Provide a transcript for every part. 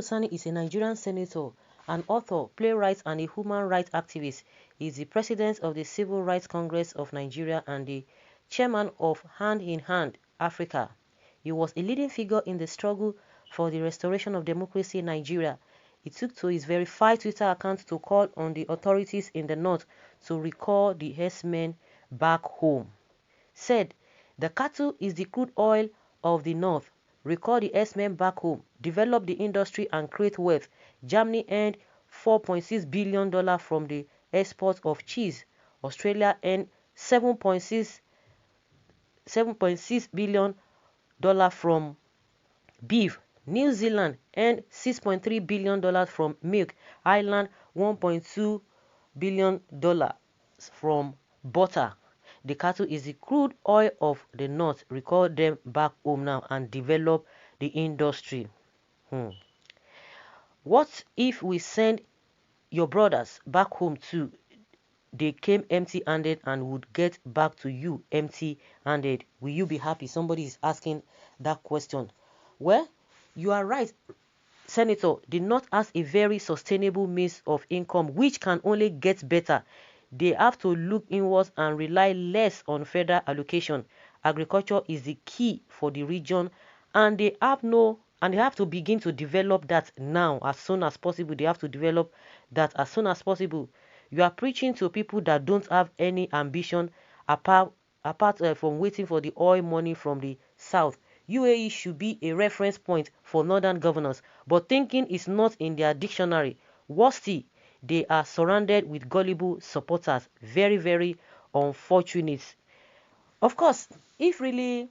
Sani is a Nigerian senator, an author, playwright, and a human rights activist. He is the president of the Civil Rights Congress of Nigeria and the chairman of Hand in Hand Africa. He was a leading figure in the struggle for the restoration of democracy in Nigeria. He took to his verified Twitter account to call on the authorities in the north to recall the Herdsmen back home. Said, "The cattle is the crude oil of the north. Recall the Herdsmen back home, develop the industry and create wealth." Germany earned $4.6 billion from the export of cheese. Australia earned $7.6 billion from beef. New Zealand earned $6.3 billion from milk. Ireland $1.2 billion from butter. The cattle is the crude oil of the north. Recall them back home now and develop the industry. What if we send your brothers back home too? They came empty-handed and would get back to you empty-handed. Will you be happy? Somebody is asking that question. Well, you are right, Senator. The North has a very sustainable means of income which can only get better. They have to look inwards and rely less on federal allocation. Agriculture is the key for the region, and they have to begin to develop that now as soon as possible. They have to develop that as soon as possible. You are preaching to people that don't have any ambition apart from waiting for the oil money from the south. UAE should be a reference point for northern governors, but thinking is not in their dictionary. Worse still, they are surrounded with gullible supporters. Very, very unfortunate. Of course, if really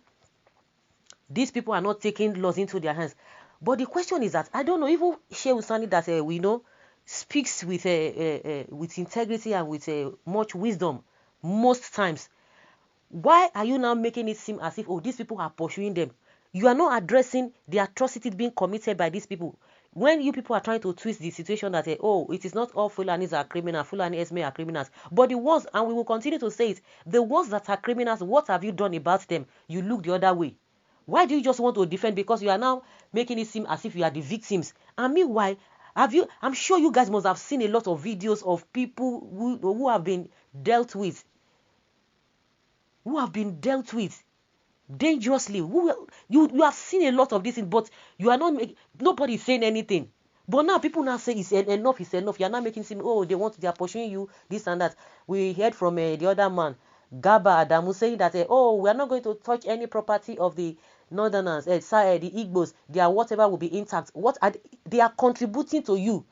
these people are not taking laws into their hands, but the question is that, I don't know, even Shehu Sani that we know speaks with integrity and with much wisdom most times. Why are you now making it seem as if, oh, these people are pursuing them? You are not addressing the atrocities being committed by these people. When you people are trying to twist the situation that, oh, it is not all Fulanis are criminals, Fulani Herdsmen are criminals, but the ones, and we will continue to say it, the ones that are criminals, what have you done about them? You look the other way. Why do you just want to defend? Because you are now making it seem as if you are the victims. And meanwhile, I'm sure you guys must have seen a lot of videos of people who have been dealt with. Dangerously. You have seen a lot of this, but you are not nobody is saying anything. But now people now say enough is enough. You are not making it seem, oh, they are pursuing you, this and that. We heard from the other man, Gaba Adamu, saying that oh, we are not going to touch any property of the northerners, the Igbos, their whatever will be intact. They are contributing to you.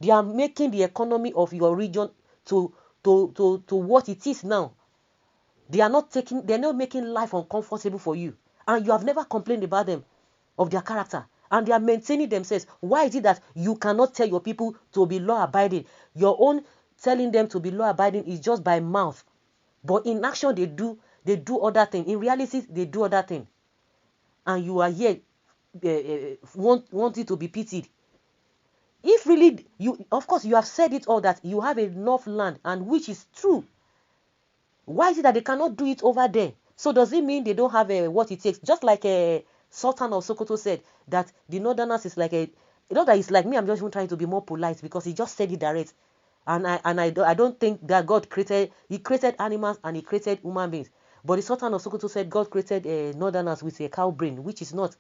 They are making the economy of your region to what it is now. They're not making life uncomfortable for you. And you have never complained about them, of their character. And they are maintaining themselves. Why is it that you cannot tell your people to be law-abiding? Your own telling them to be law-abiding is just by mouth. But in action, they do other things. In reality, they do other things. And you are here wanting to be pitied. If really, of course, you have said it all that you have enough land, and which is true. Why is it that they cannot do it over there? So does it mean they don't have what it takes? Just like Sultan of Sokoto said, that the northerners is like that it's like me. I'm just trying to be more polite because he just said it direct. And I don't think that God created animals and he created human beings. But the Sultan of Sokoto said God created northerners with a cow brain, which is not.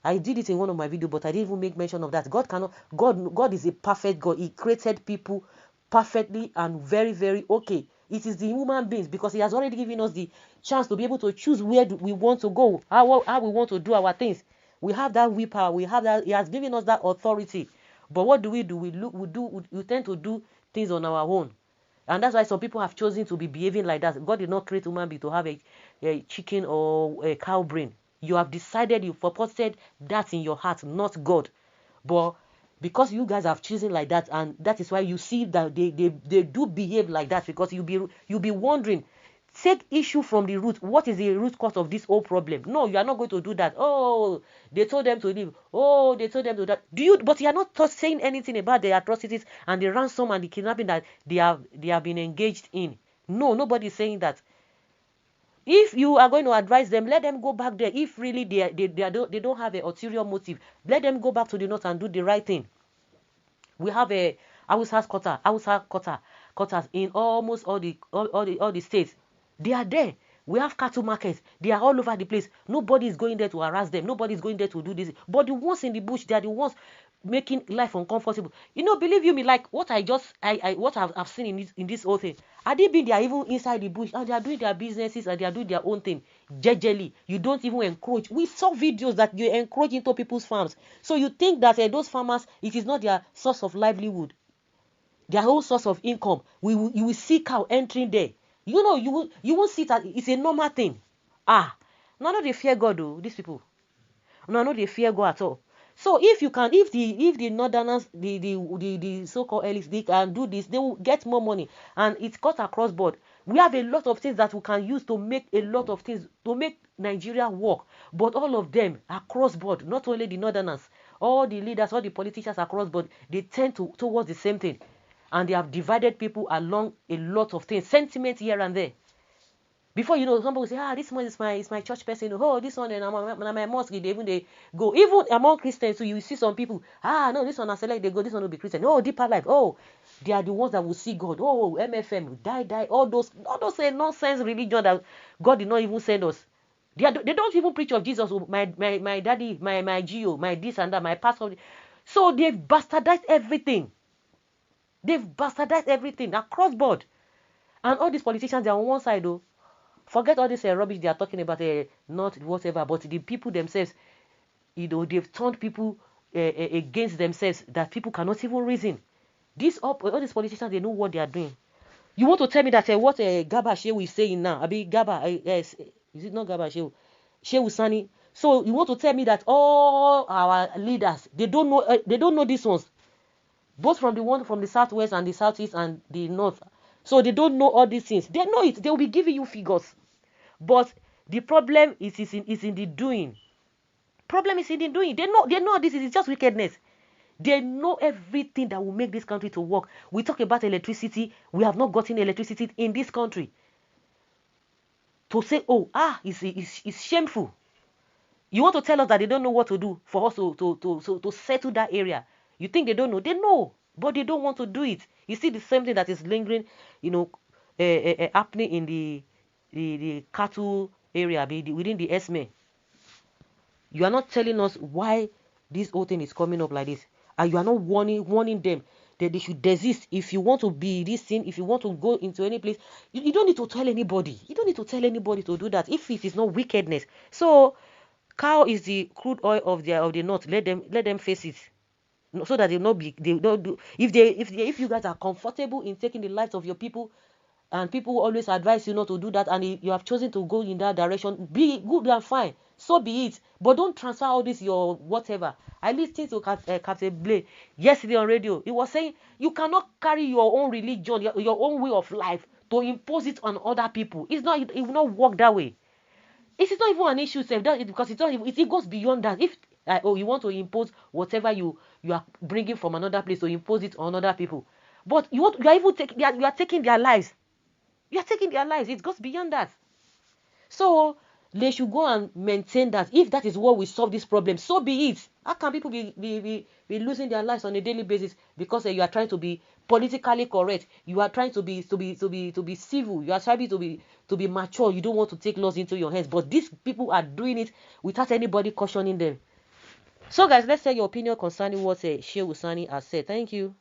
I did it in one of my videos, but I didn't even make mention of that. God is a perfect God. He created people perfectly and very, very okay. It is the human beings, because he has already given us the chance to be able to choose where we want to go, how we want to do our things. We have that willpower. We have that. He has given us that authority. But what do? We tend to do things on our own. And that's why some people have chosen to be behaving like that. God did not create human being to have a chicken or a cow brain. You have decided, you purposed that in your heart, not God. But because you guys have chosen like that, and that is why you see that they do behave like that, because you'll be wondering, take issue from the root. What is the root cause of this whole problem? No, you are not going to do that. Oh, they told them to leave. Oh, they told them to that. But you are not saying anything about the atrocities and the ransom and the kidnapping that they have been engaged in. No, nobody is saying that. If you are going to advise them, let them go back there. If really they don't have an ulterior motive, let them go back to the north and do the right thing. We have a Hausa's quarters in almost all the states. They are there. We have cattle markets. They are all over the place. Nobody is going there to harass them. Nobody is going there to do this. But the ones in the bush, they are the ones making life uncomfortable. Believe you me, like what I've seen in this whole thing. Had they been there even inside the bush and they are doing their businesses and they are doing their own thing, jejely, you don't even encroach. We saw videos that you encroach into people's farms. So you think that those farmers, it is not their source of livelihood, their whole source of income. You will see cow entering there. You won't see that it's a normal thing. No, they fear God though, these people. No, they fear God at all. So if the northerners, the so-called elites, they can do this, they will get more money, and it's cut across board. We have a lot of things that we can use to make a lot of things to make Nigeria work, but all of them across board, not only the northerners, all the leaders, all the politicians across board, they tend towards the same thing, and they have divided people along a lot of things, sentiments here and there. Before you know, somebody will say, this one is my church person. Oh, this one and my mosque. They go. Even among Christians, so you see some people, no, this one I select, they go, this one will be Christian. Oh, deeper life. Oh, they are the ones that will see God. Oh, MFM, die. All those nonsense religion that God did not even send us. They don't even preach of Jesus. My daddy, my geo, my this and that, my pastor. So they've bastardized everything. Across board. And all these politicians, they are on one side though. Forget all this rubbish they are talking about, not whatever, but the people themselves, they've turned people against themselves, that people cannot even reason. All these politicians, they know what they are doing. You want to tell me that what Gaba Shehu is saying now? Is it not Gaba Shehu? Shehu Sani. So you want to tell me that all our leaders, they don't know these ones, both from the one from the southwest and the southeast and the north. So they don't know all these things. They know it. They will be giving you figures. But the problem is in the doing. Problem is in the doing. They know this is just wickedness. They know everything that will make this country to work. We talk about electricity. We have not gotten electricity in this country. To say, it's shameful. You want to tell us that they don't know what to do for us to settle that area. You think they don't know? They know, but they don't want to do it. You see the same thing that is lingering, happening in the cattle area within the Herdsmen. You are not telling us why this whole thing is coming up like this, and you are not warning them that they should desist. If you want to be this thing, if you want to go into any place, you don't need to tell anybody. You don't need to tell anybody to do that if it is not wickedness. So cow is the crude oil of the north. Let them face it, so that they don't do. If you guys are comfortable in taking the lives of your people, and people always advise you not to do that, and you have chosen to go in that direction, be good and fine, so be it. But don't transfer all this your whatever. I listened to Captain Blay yesterday on radio. He was saying you cannot carry your own religion, your own way of life, to impose it on other people. It will not work that way. It is not even an issue, because it goes beyond that. If you want to impose whatever you are bringing from another place, to impose it on other people, but you are taking their lives. You are taking their lives. It goes beyond that. So they should go and maintain that. If that is what will solve this problem, so be it. How can people be losing their lives on a daily basis because you are trying to be politically correct? You are trying to be civil. You are trying to be mature. You don't want to take laws into your hands. But these people are doing it without anybody cautioning them. So guys, let's say your opinion concerning what Shehu Sani has said. Thank you.